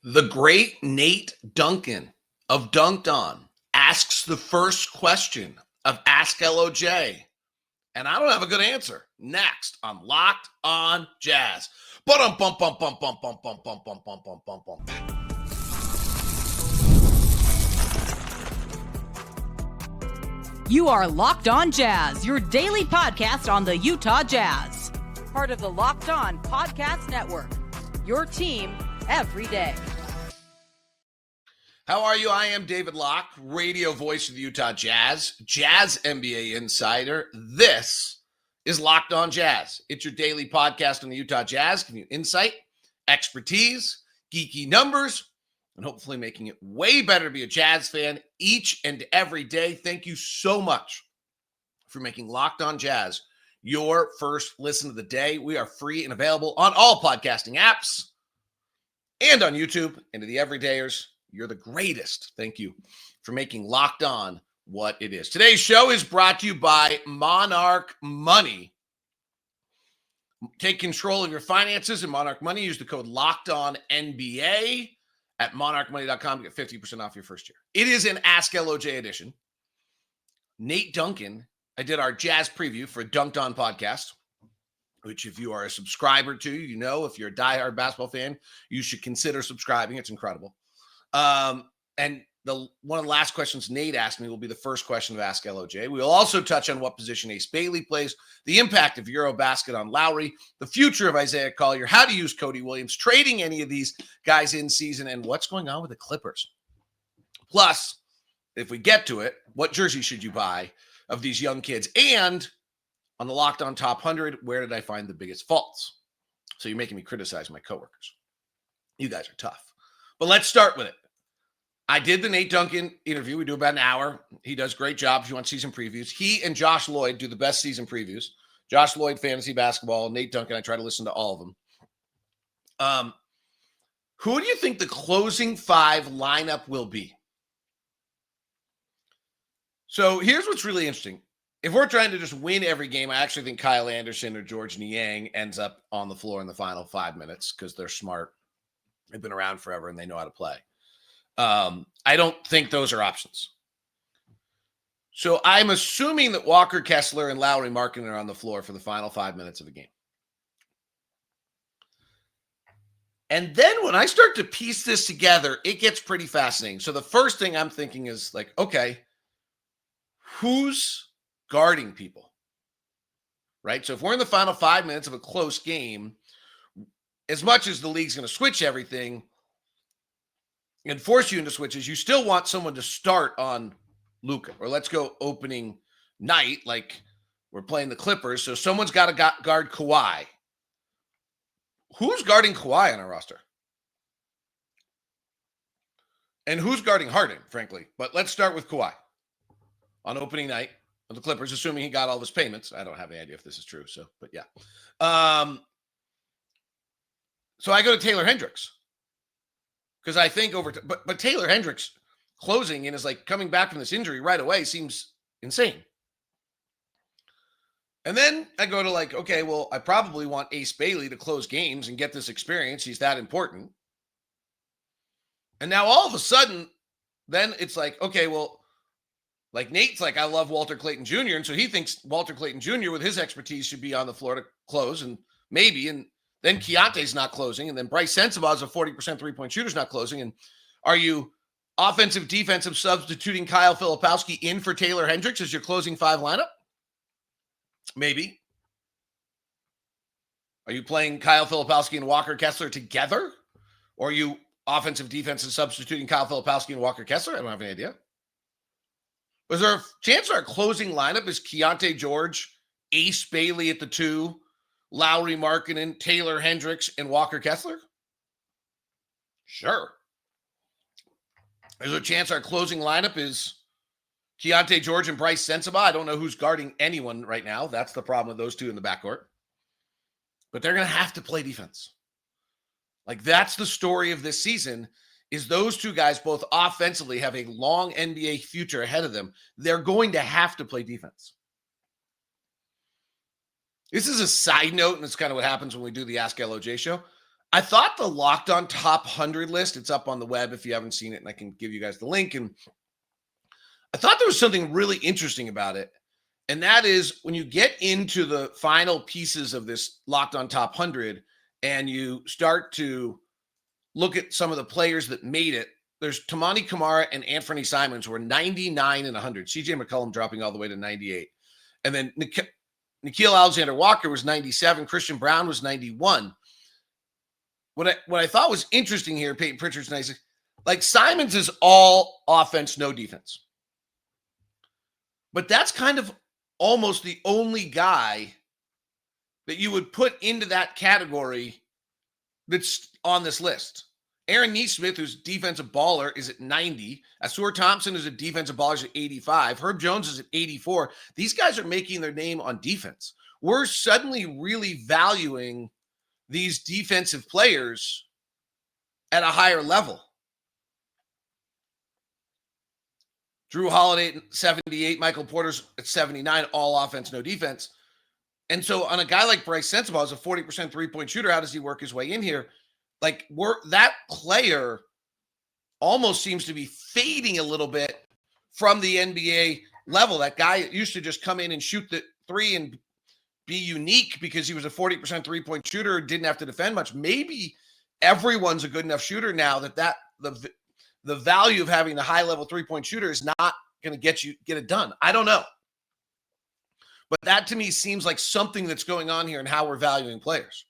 The great Nate Duncan of Dunked On asks the first question of Ask LOJ. And I don't have a good answer. Next on Locked On Jazz. You are Locked On Jazz, your daily podcast on the Utah Jazz. Part of the Locked On Podcast Network. Your team every day. How are you? I am David Locke, radio voice of the Utah Jazz, Jazz NBA insider. This is Locked On Jazz. It's your daily podcast on the Utah Jazz, giving you insight, expertise, geeky numbers, and hopefully making it way better to be a Jazz fan each and every day. Thank you so much for making Locked On Jazz your first listen of the day. We are free and available on all podcasting apps and on YouTube. And to the everydayers, you're the greatest. Thank you for making Locked On what it is. Today's show is brought to you by Monarch Money. Take control of your finances in Monarch Money. Use the code LOCKEDONNBA at monarchmoney.com to get 50% off your first year. It is an Ask LOJ edition. Nate Duncan, I did our Jazz preview for Dunked On podcast, which if you are a subscriber to, you know, if you're a diehard basketball fan, you should consider subscribing. It's incredible. And one of the last questions Nate asked me will be the first question of Ask LOJ. We'll also touch on what position Ace Bailey plays, the impact of EuroBasket on Lauri, the future of Isaiah Collier, how to use Cody Williams, trading any of these guys in season, and what's going on with the Clippers. Plus, if we get to it, what jersey should you buy of these young kids? And on the Locked On Top 100, where did I find the biggest faults? So you're making me criticize my coworkers. You guys are tough. But let's start with it. I did the Nate Duncan interview. We do about an hour. He does a great job if you want season previews. He and Josh Lloyd do the best season previews. Josh Lloyd, fantasy basketball. Nate Duncan, I try to listen to all of them. Who do you think the closing five lineup will be? So here's what's really interesting. If we're trying to just win every game, I actually think Kyle Anderson or George Niang ends up on the floor in the final 5 minutes because they're smart. They've been around forever and they know how to play. I don't think those are options. So I'm assuming that Walker Kessler and Lauri Markkanen are on the floor for the final 5 minutes of a game. And then when I start to piece this together, it gets pretty fascinating. So the first thing I'm thinking is like, okay, who's guarding people? Right? So if we're in the final 5 minutes of a close game, as much as the league's going to switch everything and force you into switches, you still want someone to start on Luka. Or let's go opening night, like we're playing the Clippers, so someone's got to guard Kawhi. Who's guarding Kawhi on our roster? And who's guarding Harden, frankly? But let's start with Kawhi on opening night of the Clippers, assuming he got all of his payments. I don't have any idea if this is true, but yeah. So I go to Taylor Hendricks. Because I think but Taylor Hendricks closing and is like coming back from this injury right away seems insane. And then I go to like, okay, well, I probably want Ace Bailey to close games and get this experience. He's that important. And now all of a sudden, then it's like, okay, well, like Nate's like, I love Walter Clayton Jr. And so he thinks Walter Clayton Jr. with his expertise should be on the floor to close and maybe, and then Keyonte's not closing. And then Brice Sensabaugh is a 40% three-point shooter's not closing. And are you offensive, defensive substituting Kyle Filipowski in for Taylor Hendricks as your closing five lineup? Maybe. Are you playing Kyle Filipowski and Walker Kessler together? Or are you offensive, defensive substituting Kyle Filipowski and Walker Kessler? I don't have any idea. Was there a chance our closing lineup is Keyonte George, Ace Bailey at the 2, Lauri Markkanen, Taylor Hendricks, and Walker Kessler? Sure. There's a chance our closing lineup is Keyonte George and Brice Sensabaugh. I don't know who's guarding anyone right now. That's the problem with those two in the backcourt. But they're going to have to play defense. Like, that's the story of this season, is those two guys both offensively have a long NBA future ahead of them. They're going to have to play defense. This is a side note, and it's kind of what happens when we do the Ask LOJ show. I thought the Locked On Top 100 list, it's up on the web if you haven't seen it, and I can give you guys the link. And I thought there was something really interesting about it. And that is when you get into the final pieces of this Locked On Top 100 and you start to look at some of the players that made it, there's Tamani Kamara and Anthony Simons who were 99 and 100. CJ McCollum dropping all the way to 98. And then Nickeil Alexander-Walker was 97. Christian Brown was 91. What I thought was interesting here, Peyton Pritchard's nice. Like Simons is all offense, no defense. But that's kind of almost the only guy that you would put into that category that's on this list. Aaron Nesmith, who's defensive baller, is at 90. Asur Thompson is a defensive baller, is at 85. Herb Jones is at 84. These guys are making their name on defense. We're suddenly really valuing these defensive players at a higher level. Drew Holiday at 78, Michael Porter's at 79, all offense, no defense. And so on a guy like Brice Sensabaugh, is a 40% three-point shooter, how does he work his way in here? Like that player almost seems to be fading a little bit from the NBA level. That guy used to just come in and shoot the three and be unique because he was a 40% three-point shooter, didn't have to defend much. Maybe everyone's a good enough shooter now that the value of having a high-level three-point shooter is not going to get it done. I don't know. But that to me seems like something that's going on here in how we're valuing players.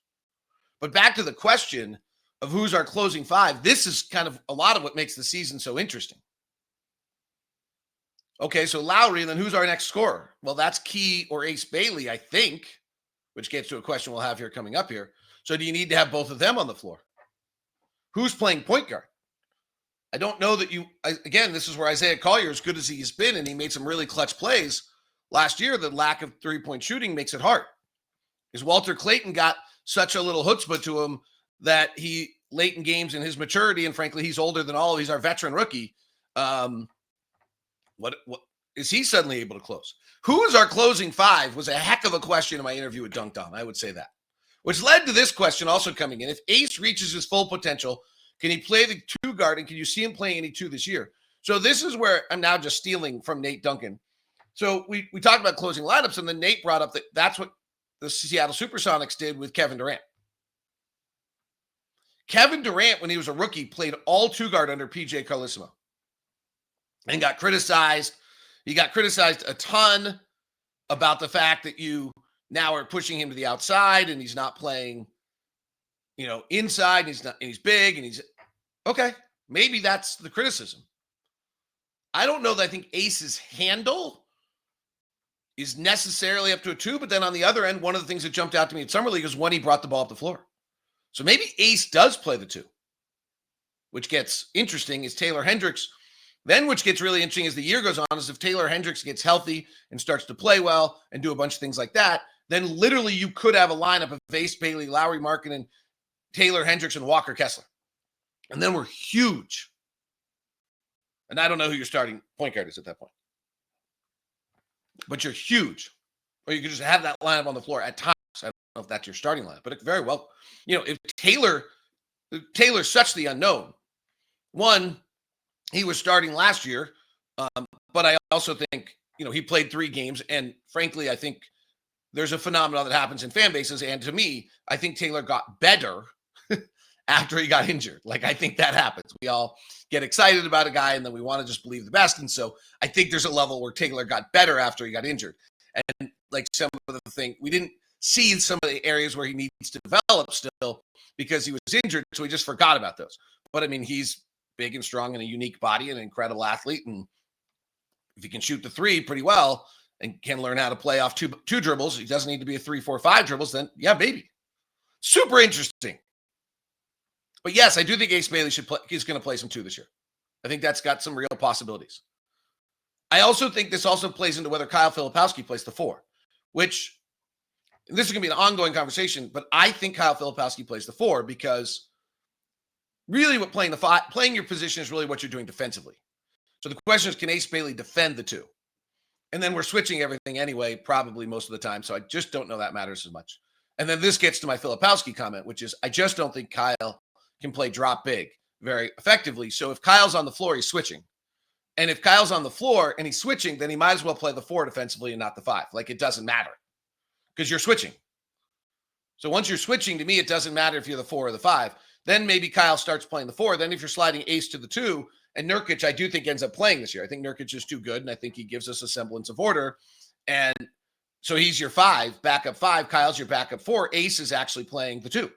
But back to the question of who's our closing five, this is kind of a lot of what makes the season so interesting. Okay, so Lauri, then who's our next scorer? Well, that's Key or Ace Bailey, I think, which gets to a question we'll have here coming up here. So do you need to have both of them on the floor? Who's playing point guard? I don't know that again, this is where Isaiah Collier, as good as he's been, and he made some really clutch plays last year, the lack of three-point shooting makes it hard. Because Walter Clayton got such a little chutzpah to him that he, late in games in his maturity, and frankly, he's older than all of these, our veteran rookie, what is he suddenly able to close? Who is our closing five was a heck of a question in my interview with Dunked On, I would say that. Which led to this question also coming in. If Ace reaches his full potential, can he play the two guard, and can you see him playing any two this year? So this is where I'm now just stealing from Nate Duncan. So we talked about closing lineups, and then Nate brought up that that's what the Seattle Supersonics did with Kevin Durant. Kevin Durant, when he was a rookie, played all two guard under PJ Carlesimo and got criticized. He got criticized a ton about the fact that you now are pushing him to the outside and he's not playing, inside, and he's big, and he's okay. Maybe that's the criticism. I don't know that I think Ace's handle is necessarily up to a two, but then on the other end, one of the things that jumped out to me at Summer League is when he brought the ball up the floor. So maybe Ace does play the two, which gets interesting is Taylor Hendricks. Then which gets really interesting as the year goes on is if Taylor Hendricks gets healthy and starts to play well and do a bunch of things like that, then literally you could have a lineup of Ace Bailey, Lauri Markkanen, Taylor Hendricks, and Walker Kessler. And then we're huge. And I don't know who your starting point guard is at that point. But you're huge. Or you could just have that lineup on the floor at times. I don't know if that's your starting lineup, but it very well, if Taylor's such the unknown. One, he was starting last year, but I also think, he played 3 games. And frankly, I think there's a phenomenon that happens in fan bases. And to me, I think Taylor got better after he got injured. Like, I think that happens. We all get excited about a guy and then we want to just believe the best. And so I think there's a level where Taylor got better after he got injured. And like some of the thing, we didn't see some of the areas where he needs to develop still because he was injured. So we just forgot about those. But I mean, he's big and strong and a unique body and an incredible athlete. And if he can shoot the three pretty well and can learn how to play off two dribbles, he doesn't need to be a 3, 4, 5 dribbles, then yeah, baby. Super interesting. But yes, I do think Ace Bailey is going to play some 2 this year. I think that's got some real possibilities. I also think this also plays into whether Kyle Filipowski plays the 4, which this is going to be an ongoing conversation, but I think Kyle Filipowski plays the 4 because really what playing your position is really what you're doing defensively. So the question is, can Ace Bailey defend the 2? And then we're switching everything anyway, probably most of the time. So I just don't know that matters as much. And then this gets to my Filipowski comment, which is I just don't think Kyle can play drop big very effectively. So if Kyle's on the floor, he's switching. And if Kyle's on the floor and he's switching, then he might as well play the 4 defensively and not the 5. Like, it doesn't matter because you're switching. So once you're switching, to me, it doesn't matter if you're the 4 or the 5. Then maybe Kyle starts playing the 4. Then if you're sliding Ace to the 2, and Nurkic, I do think ends up playing this year. I think Nurkic is too good, and I think he gives us a semblance of order. And so he's your 5, backup 5. Kyle's your backup 4. Ace is actually playing the 2.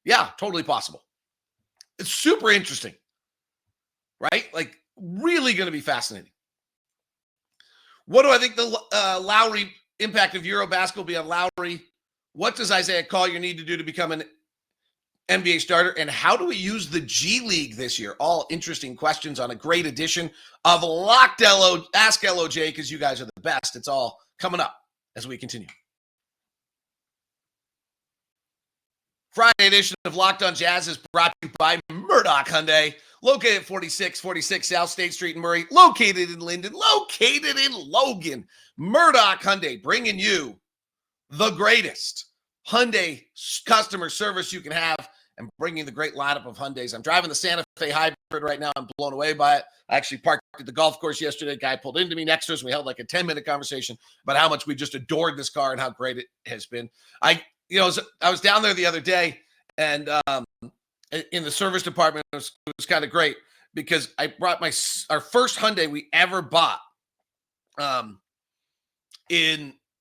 Yeah, totally possible. It's super interesting, right? Like, really going to be fascinating. What do I think the Lauri impact of EuroBasket will be on Lauri? What does Isaiah Collier need to do to become an NBA starter? And how do we use the G League this year? All interesting questions on a great edition of Locked Ask LOJ, because you guys are the best. It's all coming up as we continue. Friday edition of Locked On Jazz is brought to you by Murdoch Hyundai, located at 4646 South State Street in Murray, located in Linden, located in Logan. Murdoch Hyundai, bringing you the greatest Hyundai customer service you can have and bringing the great lineup of Hyundais. I'm driving the Santa Fe Hybrid right now. I'm blown away by it. I actually parked at the golf course yesterday. A guy pulled into me next to us, and we held like a 10-minute conversation about how much we just adored this car and how great it has been. I was down there the other day, and in the service department, it was kind of great because I brought our first Hyundai we ever bought.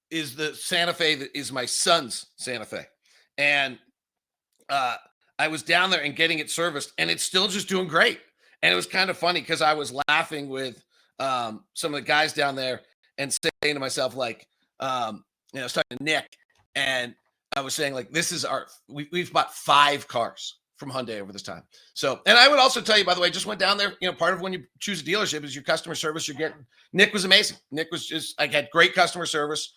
Is the Santa Fe that is my son's Santa Fe, and I was down there and getting it serviced, and it's still just doing great. And it was kind of funny because I was laughing with some of the guys down there and saying to myself, like, starting to Nick, and I was saying, like, this is we've bought 5 cars from Hyundai over this time. So, and I would also tell you, by the way, just went down there, part of when you choose a dealership is your customer service you're getting. Nick was amazing. Nick was just, I had great customer service.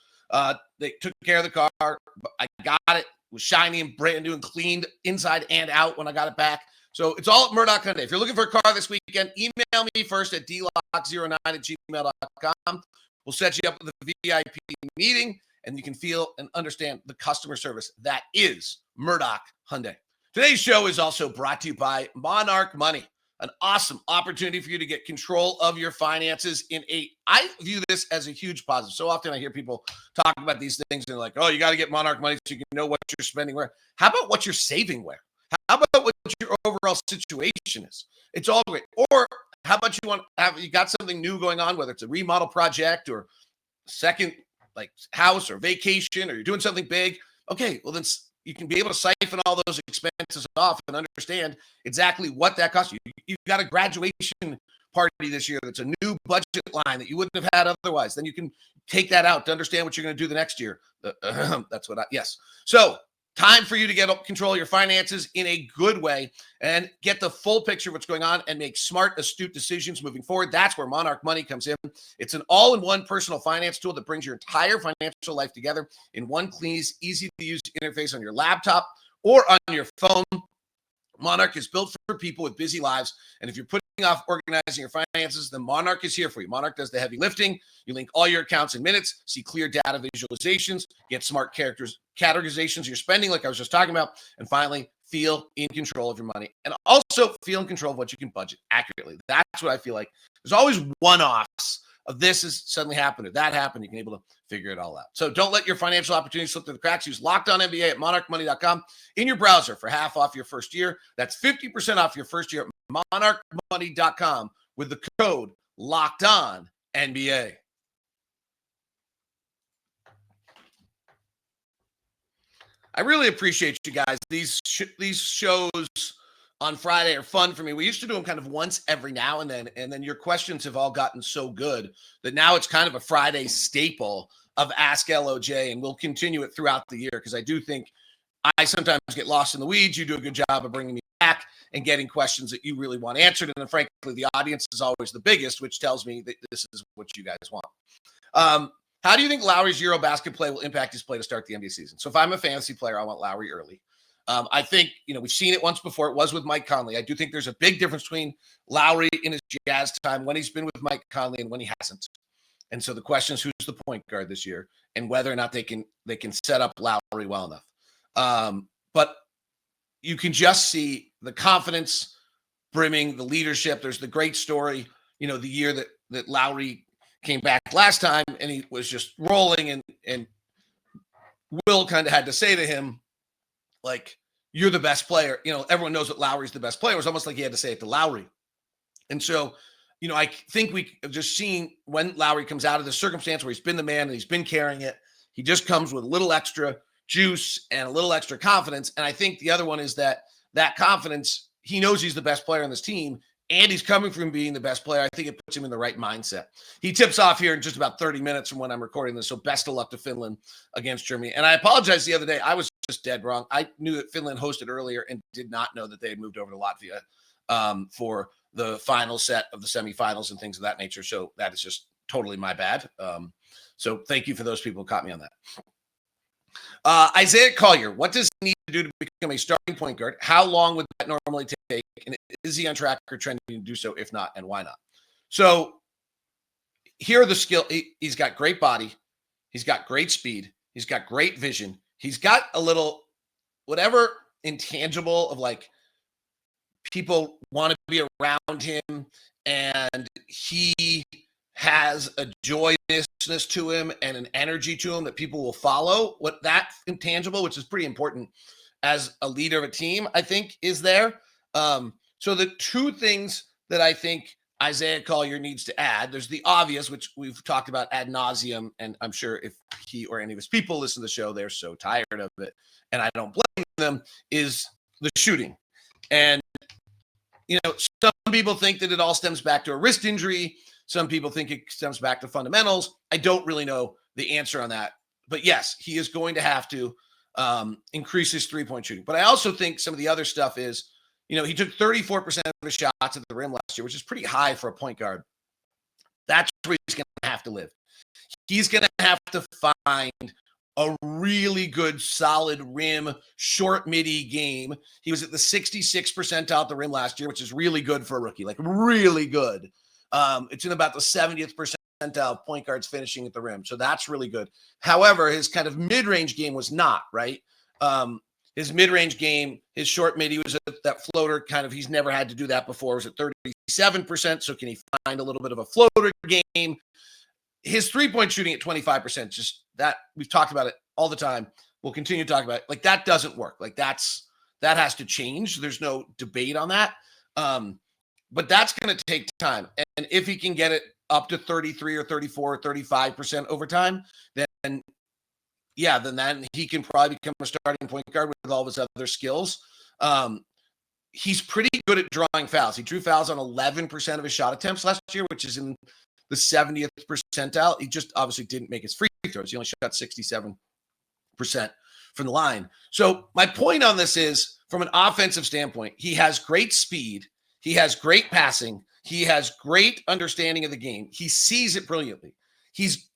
They took care of the car. I got it. It was shiny and brand new and cleaned inside and out when I got it back. So it's all at Murdoch Hyundai. If you're looking for a car this weekend, email me first at dlock09@gmail.com. We'll set you up with a VIP meeting, and you can feel and understand the customer service that is Murdoch Hyundai. Today's show is also brought to you by Monarch Money, an awesome opportunity for you to get control of your finances I view this as a huge positive. So often I hear people talk about these things and they're like, oh, you got to get Monarch Money so you can know what you're spending where. How about what you're saving where? How about what your overall situation is? It's all great. Or how about you got something new going on, whether it's a remodel project or second like house or vacation, or you're doing something big. Okay, well then you can be able to siphon all those expenses off and understand exactly what that costs you. You've got a graduation party this year that's a new budget line that you wouldn't have had otherwise. Then you can take that out to understand what you're going to do the next year. Yes. So time for you to get control of your finances in a good way and get the full picture of what's going on and make smart, astute decisions moving forward. That's where Monarch Money comes in. It's an all-in-one personal finance tool that brings your entire financial life together in one clean, easy-to-use interface on your laptop or on your phone. Monarch is built for people with busy lives, and if you're putting off organizing your finances, then Monarch is here for you. Monarch does the heavy lifting. You link all your accounts in minutes, see clear data visualizations, get smart categorizations of your spending, like I was just talking about, and finally, feel in control of your money, and also feel in control of what you can budget accurately. That's what I feel like. There's always one-offs of this has suddenly happened or that happened. You can be able to figure it all out. So don't let your financial opportunities slip through the cracks. Use Locked On NBA at monarchmoney.com in your browser for half off your first year. That's 50% off your first year at monarchmoney.com with the code Locked On NBA. I really appreciate you guys. These shows on Friday are fun for me. We used to do them kind of once every now and then your questions have all gotten so good that now it's kind of a Friday staple of Ask LOJ, and we'll continue it throughout the year because I do think I sometimes get lost in the weeds. You do a good job of bringing me back and getting questions that you really want answered, and then frankly, the audience is always the biggest, which tells me that this is what you guys want. How do you think Lauri's EuroBasket play will impact his play to start the NBA season? So if I'm a fantasy player, I want Lauri early. I think, we've seen it once before. It was with Mike Conley. I do think there's a big difference between Lauri in his Jazz time when he's been with Mike Conley and when he hasn't. And so the question is, who's the point guard this year and whether or not they can set up Lauri well enough. But you can just see the confidence brimming, the leadership. There's the great story, the year that Lauri came back last time and he was just rolling, and Will kind of had to say to him, like, you're the best player. Everyone knows that Lauri's the best player. It was almost like he had to say it to Lauri. And so, I think we have just seen when Lauri comes out of the circumstance where he's been the man and he's been carrying it, he just comes with a little extra juice and a little extra confidence. And I think the other one is that confidence, he knows he's the best player on this team, and he's coming from being the best player. I think it puts him in the right mindset. He tips off here in just about 30 minutes from when I'm recording this. So best of luck to Finland against Germany. And I apologize the other day. I was just dead wrong. I knew that Finland hosted earlier and did not know that they had moved over to Latvia for the final set of the semifinals and things of that nature. So that is just totally my bad. So thank you for those people who caught me on that. Isaiah Collier, what does he need to do to become a starting point guard? How long would that normally take? And is he on track or trending to do so? If not, and why not? So here are the skill. He's got great body. He's got great speed. He's got great vision. He's got a little whatever intangible of like people want to be around him, and he has a joyousness to him and an energy to him that people will follow. What that intangible, which is pretty important as a leader of a team, I think is there. So the two things that I think Isaiah Collier needs to add, there's the obvious, which we've talked about ad nauseum, and I'm sure if he or any of his people listen to the show, they're so tired of it, and I don't blame them, is the shooting. And, some people think that it all stems back to a wrist injury. Some people think it stems back to fundamentals. I don't really know the answer on that. But yes, he is going to have to increase his three-point shooting. But I also think some of the other stuff is, he took 34% of his shots at the rim last year, which is pretty high for a point guard. That's where he's going to have to live. He's going to have to find a really good, solid rim, short midi game. He was at the 66th percentile at the rim last year, which is really good for a rookie, like really good. It's in about the 70th percentile of point guards finishing at the rim. So that's really good. However, his kind of mid-range game was not, right? His mid-range game, his short mid, he was at that floater kind of, he's never had to do that before. It was at 37%. So can he find a little bit of a floater game? His three-point shooting at 25%, just that, we've talked about it all the time. We'll continue to talk about it. Like, that doesn't work. Like, that has to change. There's no debate on that. But that's going to take time. And if he can get it up to 33 or 34 or 35% over time, then he can probably become a starting point guard with all of his other skills. He's pretty good at drawing fouls. He drew fouls on 11% of his shot attempts last year, which is in the 70th percentile. He just obviously didn't make his free throws. He only shot 67% from the line. So my point on this is, from an offensive standpoint, he has great speed. He has great passing. He has great understanding of the game. He sees it brilliantly. His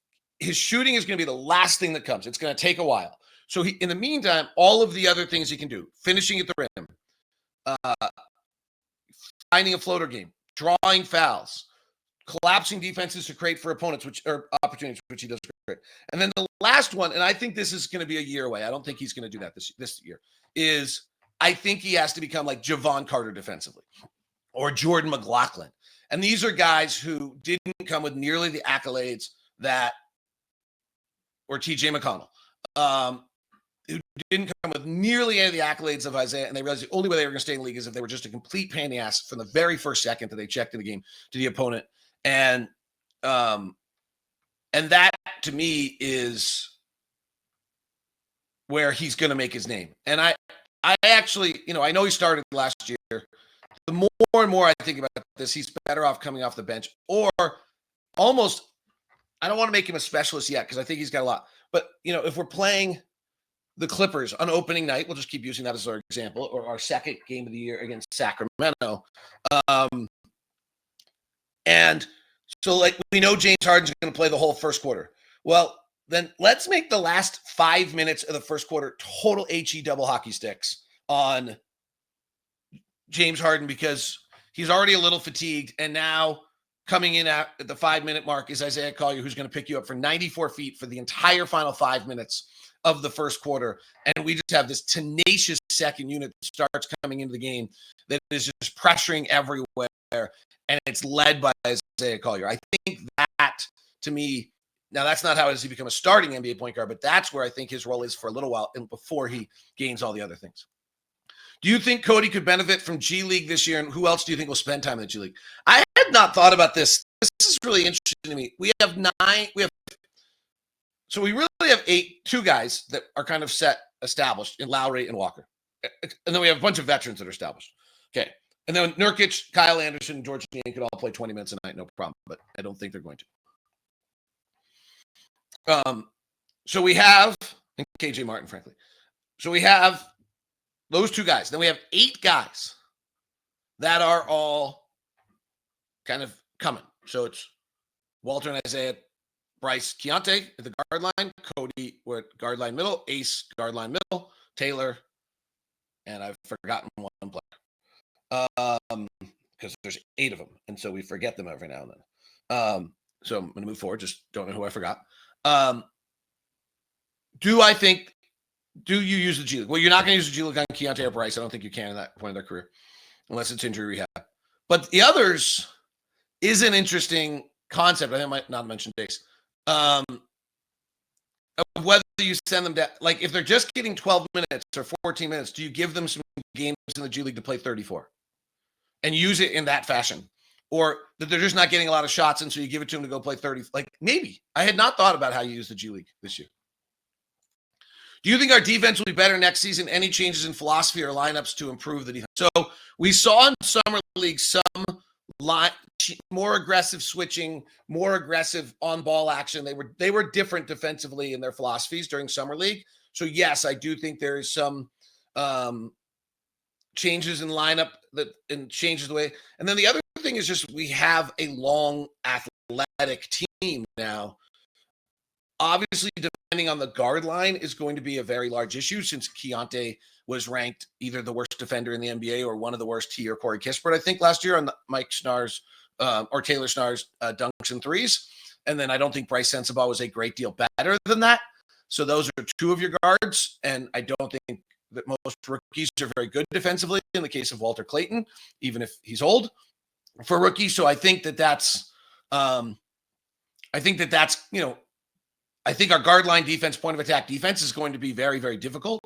shooting is going to be the last thing that comes. It's going to take a while. So in the meantime, all of the other things he can do, finishing at the rim, finding a floater game, drawing fouls, collapsing defenses to create for opponents, or opportunities, which he does great. And then the last one, and I think this is going to be a year away. I don't think he's going to do that this year, is I think he has to become like Javon Carter defensively, or Jordan McLaughlin. And these are guys who didn't come with nearly the accolades or TJ McConnell, who didn't come with nearly any of the accolades of Isaiah, and they realized the only way they were going to stay in the league is if they were just a complete pain in the ass from the very first second that they checked in the game to the opponent. And that, to me, is where he's going to make his name. And I actually, I know he started last year. The more and more I think about this, he's better off coming off the bench, or almost, I don't want to make him a specialist yet because I think he's got a lot. But, if we're playing the Clippers on opening night, we'll just keep using that as our example, or our second game of the year against Sacramento. And so, like, we know James Harden's going to play the whole first quarter. Well, then let's make the last 5 minutes of the first quarter total HE double hockey sticks on James Harden, because he's already a little fatigued. And now coming in at the 5-minute mark is Isaiah Collier, who's going to pick you up for 94 feet for the entire final 5 minutes of the first quarter. And we just have this tenacious second unit that starts coming into the game that is just pressuring everywhere. And it's led by Isaiah Collier. I think that, to me, now that's not how does he become a starting NBA point guard, but that's where I think his role is for a little while and before he gains all the other things. Do you think Cody could benefit from G League this year? And who else do you think will spend time in the G League? I had not thought about this. This is really interesting to me. So we really have two guys that are kind of established in Lauri and Walker. And then we have a bunch of veterans that are established. Okay. And then Nurkic, Kyle Anderson, and George Niang could all play 20 minutes a night, no problem. But I don't think they're going to. So we have, and KJ Martin, frankly. So we have those two guys. Then we have 8 guys that are all kind of coming. So it's Walter and Isaiah, Brice, Keyonte at the guard line, Cody at guard line middle, Ace guard line middle, Taylor, and I've forgotten one player. Because there's 8 of them, and so we forget them every now and then. So I'm going to move forward. Just don't know who I forgot. Do you use the G League? Well, you're not going to use the G League on Keyonte or Brice. I don't think you can at that point in their career, unless it's injury rehab. But the others is an interesting concept. I think I might not mention Ace. Of whether you send them down, like if they're just getting 12 minutes or 14 minutes, do you give them some games in the G League to play 34 and use it in that fashion? Or that they're just not getting a lot of shots, and so you give it to them to go play 30. Like, maybe. I had not thought about how you use the G League this year. Do you think our defense will be better next season? Any changes in philosophy or lineups to improve the defense? So we saw in Summer League some more aggressive switching, more aggressive on-ball action. They were different defensively in their philosophies during Summer League. So, yes, I do think there is some changes in lineup and changes the way. And then the other thing is just we have a long athletic team now. Obviously, depending on the guard line is going to be a very large issue since Keyonte was ranked either the worst defender in the NBA or one of the worst, he or Corey Kispert, I think, last year on Mike Schnarr's or Taylor Schnarr's dunks and threes. And then I don't think Brice Sensabaugh was a great deal better than that. So those are 2 of your guards. And I don't think that most rookies are very good defensively in the case of Walter Clayton, even if he's old for rookies. So I think that's I think our guard line defense, point of attack defense is going to be very, very difficult.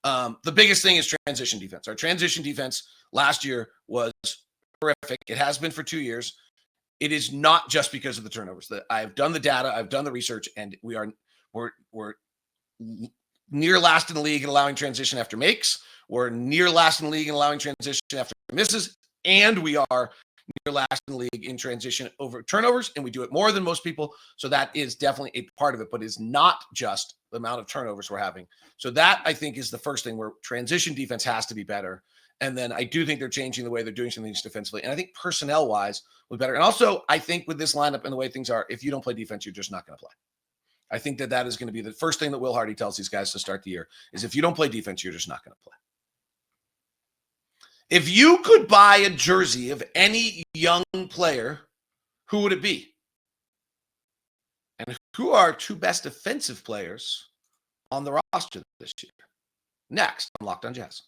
The biggest thing is transition defense. Our transition defense last year was horrific. It has been for 2 years. It is not just because of the turnovers. I've done the data, I've done the research, and we're near last in the league in allowing transition after makes. We're near last in the league in allowing transition after misses, and we are near last in the league in transition over turnovers, and we do it more than most people. So that is definitely a part of it, but it's not just the amount of turnovers we're having. So that, I think, is the first thing where transition defense has to be better. And then I do think they're changing the way they're doing some things defensively. And I think personnel-wise will be better. And also, I think with this lineup and the way things are, if you don't play defense, you're just not going to play. I think that is going to be the first thing that Will Hardy tells these guys to start the year is if you don't play defense, you're just not going to play. If you could buy a jersey of any young player, who would it be? And who are our 2 best defensive players on the roster this year? Next, on Locked On Jazz.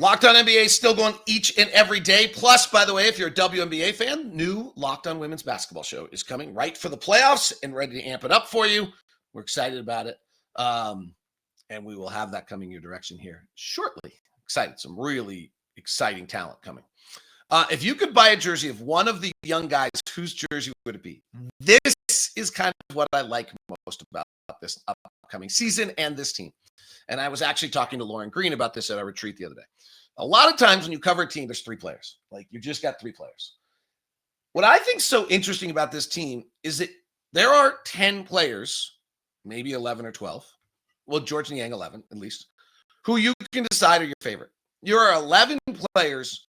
Locked On NBA is still going each and every day. Plus, by the way, if you're a WNBA fan, new Locked On Women's Basketball show is coming right for the playoffs and ready to amp it up for you. We're excited about it. And we will have that coming your direction here shortly. Excited. Some really exciting talent coming. If you could buy a jersey of one of the young guys, whose jersey would it be? This is kind of what I like most about this upcoming season and this team. And I was actually talking to Lauren Green about this at our retreat the other day. A lot of times when you cover a team, there's 3 players. Like, you just got 3 players. What I think is so interesting about this team is that there are 10 players, maybe 11 or 12. Well, George Niang, 11 at least, who you can decide are your favorite. There are 11 players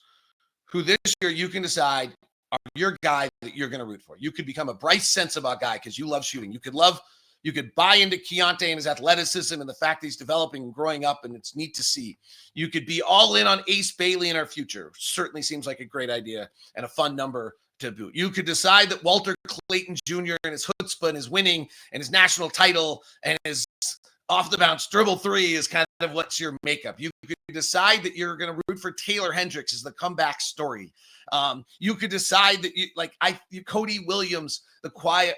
who this year you can decide are your guy that you're going to root for. You could become a Brice Sensabaugh guy because you love shooting. You could love You could buy into Keyonte and his athleticism and the fact that he's developing and growing up, and it's neat to see. You could be all in on Ace Bailey in our future. Certainly seems like a great idea and a fun number to boot. You could decide that Walter Clayton Jr. and his chutzpah and his winning and his national title and his off the bounce dribble three is kind of what's your makeup. You could decide that you're going to root for Taylor Hendricks as the comeback story. You could decide that Cody Williams, the quiet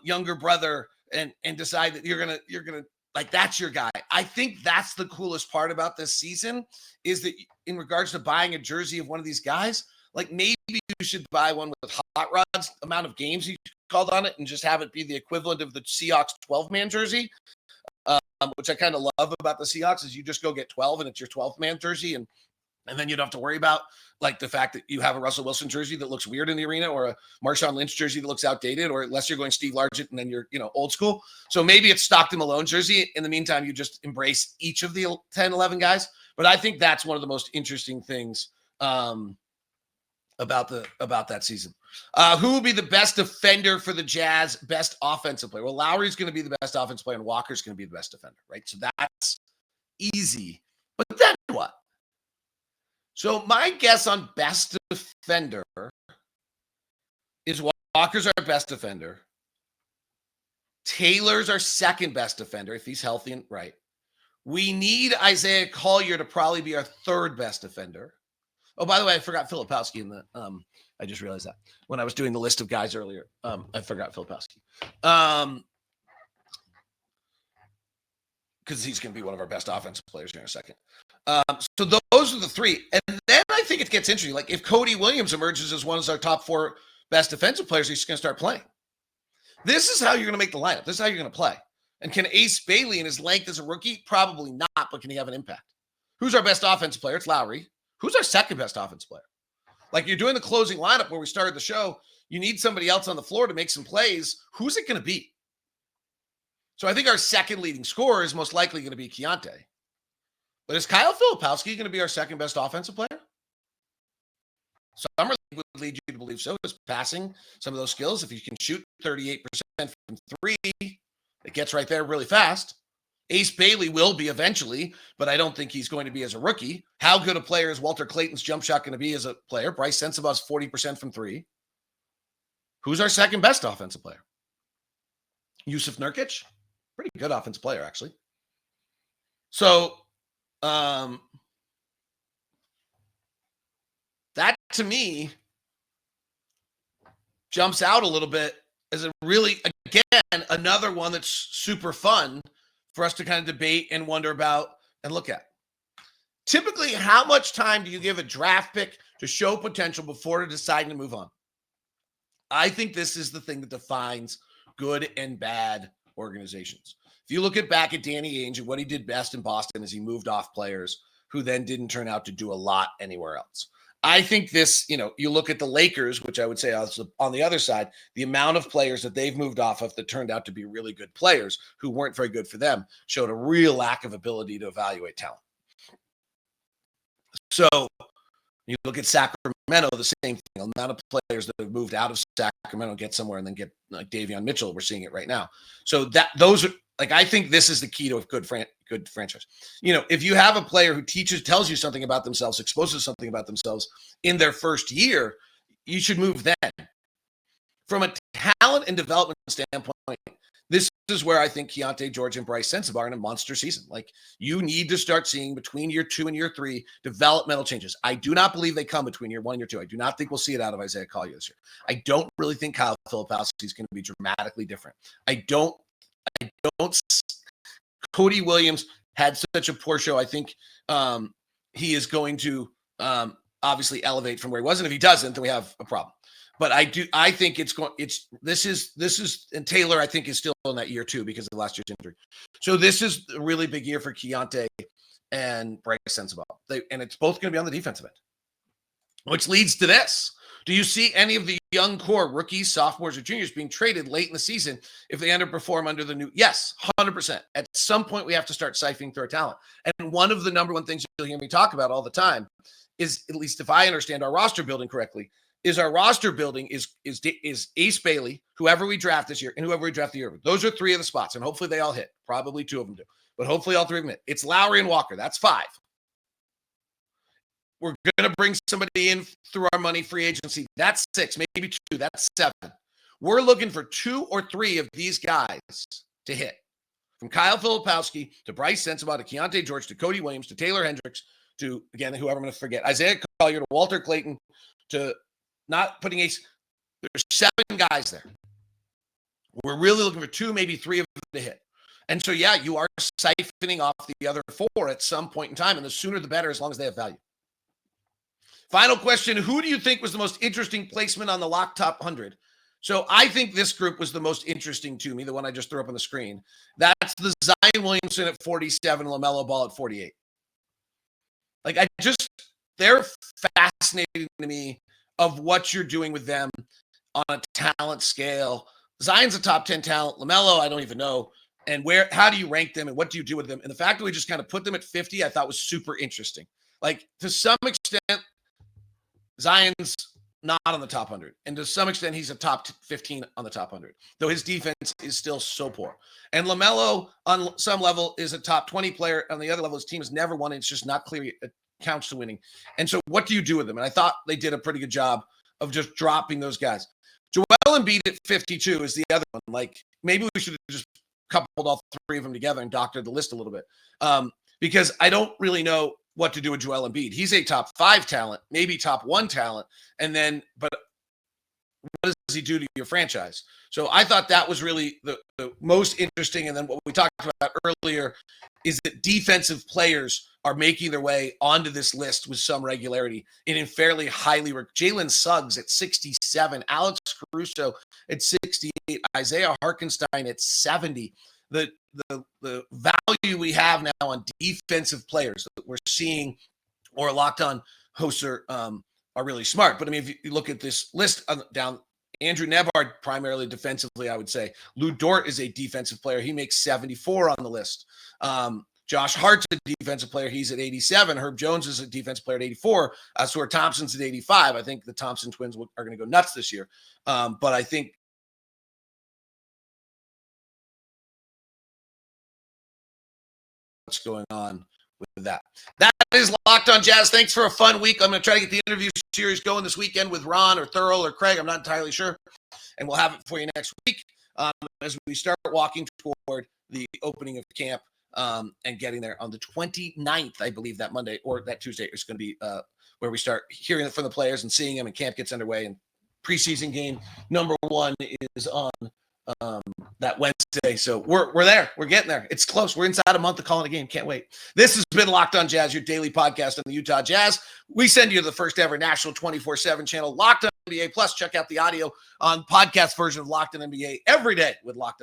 younger brother, and decide that you're gonna like that's your guy. I think that's the coolest part about this season is that in regards to buying a jersey of one of these guys, like maybe you should buy one with Hot Rod's amount of games you called on it and just have it be the equivalent of the Seahawks 12-man jersey, which I kind of love about the Seahawks is you just go get 12 and it's your 12th-man jersey and then you don't have to worry about like the fact that you have a Russell Wilson jersey that looks weird in the arena or a Marshawn Lynch jersey that looks outdated, or unless you're going Steve Largent and then you're, old school. So maybe it's Stockton Malone jersey. In the meantime, you just embrace each of the 10, 11 guys. But I think that's one of the most interesting things about that season. Who will be the best defender for the Jazz, best offensive player? Well, Lauri's going to be the best offensive player and Walker's going to be the best defender, right? So that's easy. But then what? So my guess on best defender is Walker's our best defender. Taylor's our second best defender if he's healthy and right. We need Isaiah Collier to probably be our third best defender. Oh, by the way, I forgot Filipowski in the I just realized that when I was doing the list of guys earlier. I forgot Filipowski. Because he's going to be one of our best offensive players here in a second. So those are the three. And then I think it gets interesting. Like if Cody Williams emerges as one of our top 4 best defensive players, he's going to start playing. This is how you're going to make the lineup. This is how you're going to play. And can Ace Bailey in his length as a rookie? Probably not, but can he have an impact? Who's our best offensive player? It's Lauri. Who's our second best offensive player? Like you're doing the closing lineup where we started the show. You need somebody else on the floor to make some plays. Who's it going to be? So I think our second leading scorer is most likely going to be Keyonte. But is Kyle Filipowski going to be our second best offensive player? Summer League would lead you to believe so. Is passing some of those skills. If you can shoot 38% from 3, it gets right there really fast. Ace Bailey will be eventually, but I don't think he's going to be as a rookie. How good a player is Walter Clayton's jump shot going to be as a player? Brice Sensabaugh's 40% from 3. Who's our second best offensive player? Jusuf Nurkic? Pretty good offensive player, actually. So, that to me jumps out a little bit as a really, again, another one that's super fun for us to kind of debate and wonder about and look at. Typically, how much time do you give a draft pick to show potential before deciding to move on? I think this is the thing that defines good and bad organizations. If you look back at Danny Ainge and what he did best in Boston is he moved off players who then didn't turn out to do a lot anywhere else. I think this, you look at the Lakers, which I would say on the other side, the amount of players that they've moved off of that turned out to be really good players who weren't very good for them showed a real lack of ability to evaluate talent. So you look at Sacramento, the same thing. The amount of players that have moved out of Sacramento get somewhere and then get like Davion Mitchell. We're seeing it right now. So those are I think this is the key to a good franchise. If you have a player who tells you something about themselves, exposes something about themselves in their first year, you should move then. From a talent and development standpoint, this is where I think Keyonte George and Brice Sensabaugh are in a monster season. Like you need to start seeing between year 2 and year 3 developmental changes. I do not believe they come between year 1 and year 2. I do not think we'll see it out of Isaiah Collier this year. I don't really think Kyle Filipowski is going to be dramatically different. I don't. Cody Williams had such a poor show. I think he is going to obviously elevate from where he was, and if he doesn't, then we have a problem. But I think this is and Taylor I think is still in that year 2 because of last year's injury. So this is a really big year for Keyonte and Brice Sensabaugh. And it's both going to be on the defensive end, which leads to this. Do you see any of the young core, rookies, sophomores, or juniors being traded late in the season if they underperform under the new? Yes, 100%. At some point, we have to start siphoning through our talent. And one of the number one things you'll hear me talk about all the time is, at least if I understand our roster building correctly, is our roster building is Ace Bailey, whoever we draft this year, and whoever we draft the year. Those are 3 of the spots, and hopefully they all hit. Probably 2 of them do, but hopefully all 3 of them hit. It's Lauri and Walker. That's 5. We're going to bring somebody in through our money free agency. That's 6, maybe 2. That's 7. We're looking for 2 or 3 of these guys to hit. From Kyle Filipowski to Brice Sensabaugh to Keyonte George to Cody Williams to Taylor Hendricks to, again, whoever I'm going to forget, Isaiah Collier to Walter Clayton to not putting Ace. There's 7 guys there. We're really looking for 2, maybe 3 of them to hit. And so, yeah, you are siphoning off the other 4 at some point in time, and the sooner the better as long as they have value. Final question, who do you think was the most interesting placement on the Lock Top 100? So I think this group was the most interesting to me, the one I just threw up on the screen. That's the Zion Williamson at 47, LaMelo Ball at 48. Like, they're fascinating to me of what you're doing with them on a talent scale. Zion's a top 10 talent. LaMelo, I don't even know. And how do you rank them and what do you do with them? And the fact that we just kind of put them at 50, I thought was super interesting. Like, to some extent, Zion's not on the top 100. And to some extent, he's a top 15 on the top 100, though his defense is still so poor. And LaMelo, on some level, is a top 20 player. On the other level, his team has never won. It's just not clear it counts to winning. And so what do you do with them? And I thought they did a pretty good job of just dropping those guys. Joel Embiid at 52 is the other one. Like, maybe we should have just coupled all 3 of them together and doctored the list a little bit. Because I don't really know what to do with Joel Embiid. He's a top 5 talent, maybe top 1 talent. And then, but what does he do to your franchise? So I thought that was really the most interesting. And then what we talked about earlier is that defensive players are making their way onto this list with some regularity and in fairly highly. Jalen Suggs at 67, Alex Caruso at 68, Isaiah Hartenstein at 70. The value we have now on defensive players that we're seeing, or Locked On hosts are really smart. But I mean, if you look at this list down, Andrew Nebhard primarily defensively, I would say. Lou Dort is a defensive player. He makes 74 on the list. Josh Hart's a defensive player. He's at 87. Herb Jones is a defensive player at 84. Stuart Thompson's at 85. I think the Thompson twins are going to go nuts this year. But I think what's going on with that. That is Locked On Jazz. Thanks for a fun week. I'm going to try to get the interview series going this weekend with Ron or Thurl or Craig. I'm not entirely sure. And we'll have it for you next week as we start walking toward the opening of camp and getting there on the 29th, I believe, that Monday or that Tuesday is going to be where we start hearing from the players and seeing them, and camp gets underway. And preseason game number 1 is on that Wednesday. So we're there. We're getting there. It's close. We're inside a month of calling a game. Can't wait. This has been Locked On Jazz, your daily podcast on the Utah Jazz. We send you the first ever national 24/7 channel, Locked On NBA Plus. Check out the audio on podcast version of Locked On NBA every day with Locked On